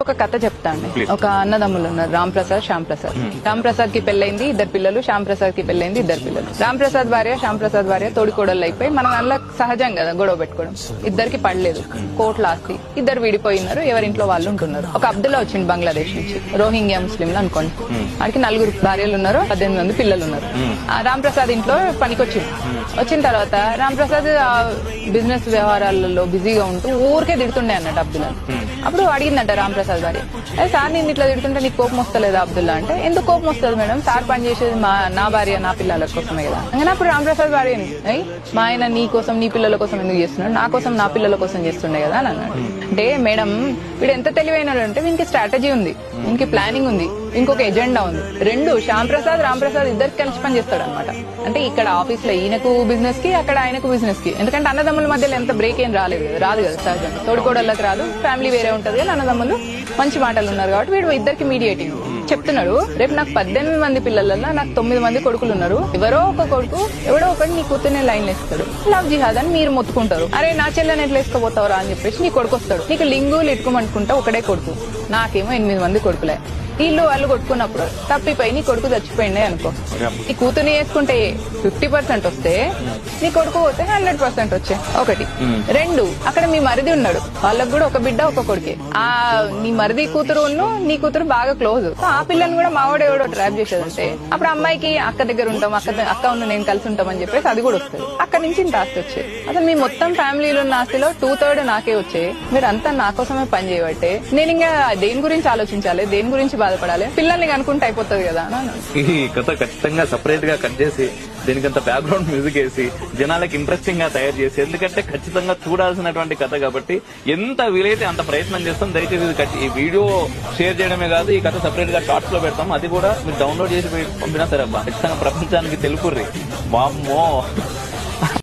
ఒక కథ చెప్తాండి. ఒక అన్నదమ్ములు ఉన్నారు, రామ్ ప్రసాద్, శ్యామ్ ప్రసాద్. రామ్ ప్రసాద్ కి పెళ్ళైంది, 2 పిల్లలు. శ్యామ్ ప్రసాద్ కి పెళ్ళైంది, 2 పిల్లలు. రామ్ ప్రసాద్ భార్య, శ్యామ్ ప్రసాద్ భార్య తోడికోడళ్ళు అయిపోయి మన దానిలో సహజం కదా గొడవ పెట్టుకోవడం. ఇద్దరికి పడలేదు, కోట్ల ఆస్తి, ఇద్దరు విడిపోయినారు, ఎవరింట్లో వాళ్ళు ఉంటున్నారు. ఒక అబ్దుల్లా వచ్చింది బంగ్లాదేశ్ నుంచి, రోహింగ్యా ముస్లింలు అనుకోండి. వాడికి 4 భార్యలు ఉన్నారు, 18 మంది పిల్లలు ఉన్నారు. రామ్ ప్రసాద్ ఇంట్లో పనికొచ్చింది. వచ్చిన తర్వాత రామ్ ప్రసాద్ బిజినెస్ వ్యవహారాలలో బిజీగా ఉంటూ ఊరికే తిడుతుండే అన్నట్టు అబ్దుల్లా. అప్పుడు అడిగిందంట రామ్ ప్రసాద్ భార్య, సార్ నేను ఇట్లా తిడుతుంటే నీకు కోపం వస్తలేదా అబ్దుల్లా అంటే, ఎందుకు కోపం వస్తుంది మేడం, సార్ పని చేసేది నా భార్య నా పిల్లల కోసమే కదా. അങ്ങനെ అప్పుడు రామ్ ప్రసాద్ భార్యని, మా ఆయన నీ కోసం నీ పిల్లల కోసం ఎందుకు చేస్తున్నాడు, నా కోసం నా పిల్లల కోసం చేస్తుండే కదా అని అన్నాడు. అంటే మేడం వీడు ఎంత తెలివైన అంటే వీనికి స్ట్రాటజీ ఉంది, వీనికి ప్లానింగ్ ఉంది, ఇంకొక ఎజెండా ఉంది. 2 శ్యామ్ ప్రసాద్ రామ్ ప్రసాద్ ఇద్దరికి కలిసి పని చేస్తాడు అనమాట. అంటే ఇక్కడ ఆఫీస్ లో ఈయనకు బిజినెస్ కి, అక్కడ ఆయనకు బిజినెస్ కి. ఎందుకంటే అన్నదమ్ముల మధ్యలో ఎంత బ్రేక్ ఏం రాదు కదా సహజంగా. తోడుకోడళ్ళకి రాదు, ఫ్యామిలీ వేరే ఉంటది కానీ అన్నదమ్ములు మంచి మాటలు ఉన్నారు కాబట్టి వీడు ఇద్దరికి మీడియేటింగ్ చెప్తున్నాడు. రేపు నాకు 18 మంది పిల్లలలో నాకు 9 మంది కొడుకులు ఉన్నారు, ఎవరో ఒక కొడుకు ఎవడో ఒకటి నీ కూతుర్ని లైన్ వేస్తాడు, లవ్ జిహాద్ అని మీరు మొత్తుకుంటారు. అరే నా చెల్లెని ఎట్లా వేసుకోపోతావురా అని చెప్పేసి నీ కొడుకు వస్తాడు. నీకు లింగులు ఇట్టుకోమనుకుంటా ఒకడే కొడుకు, నాకేమో 8 మంది కొడుకులే. వీళ్ళు వాళ్ళు కొట్టుకున్నప్పుడు తప్పిపోయి నీ కొడుకు చచ్చిపోయిండే అనుకో, నీ కూతుర్ని వేసుకుంటే 50% వస్తే నీ కొడుకు పోతే 100% వచ్చే. 1. 2 అక్కడ మీ మరిది ఉన్నాడు, వాళ్ళకు కూడా ఒక బిడ్డ ఒక కొడుకే. నీ మరిది కూతురు నీ కూతురు బాగా క్లోజ్, ఆ పిల్లని కూడా మావాడు ఎవడో ట్రాప్ చేసేదంటే అప్పుడు అమ్మాయికి అక్క దగ్గర ఉంటాం, అక్క ఉన్న నేను కలిసి ఉంటాం అని చెప్పేసి అది కూడా వస్తుంది. అక్కడి నుంచి ఇంత ఆస్తి వచ్చేది. అసలు మీ మొత్తం ఫ్యామిలీలో ఉన్న ఆస్తిలో 2/3 నాకే వచ్చాయి. మీరు అంతా నా కోసమే పని చేయబట్టే నేను ఇంకా దేని గురించి ఆలోచించాలి, దేని గురించి బాధపడాలి, పిల్లల్ని కనుకుంటే అయిపోతుంది కదా. ఈ కథ ఖచ్చితంగా సెపరేట్ గా కట్ చేసి దీనికంత బ్యాక్గ్రౌండ్ మ్యూజిక్ వేసి జనాలకి ఇంట్రెస్టింగ్ గా తయారు చేసి, ఎందుకంటే ఖచ్చితంగా చూడాల్సినటువంటి కథ కాబట్టి ఎంత వీలైతే అంత ప్రయత్నం చేస్తాం. దయచేసి ఈ వీడియో షేర్ చేయడమే కాదు, ఈ కథ సెపరేట్ గా షార్ట్స్ లో పెడతాం, అది కూడా మీరు డౌన్లోడ్ చేసి పంపినా సరే అబ్బా ఖచ్చితంగా ప్రపంచానికి తెలుపుర్రి. వామ్మో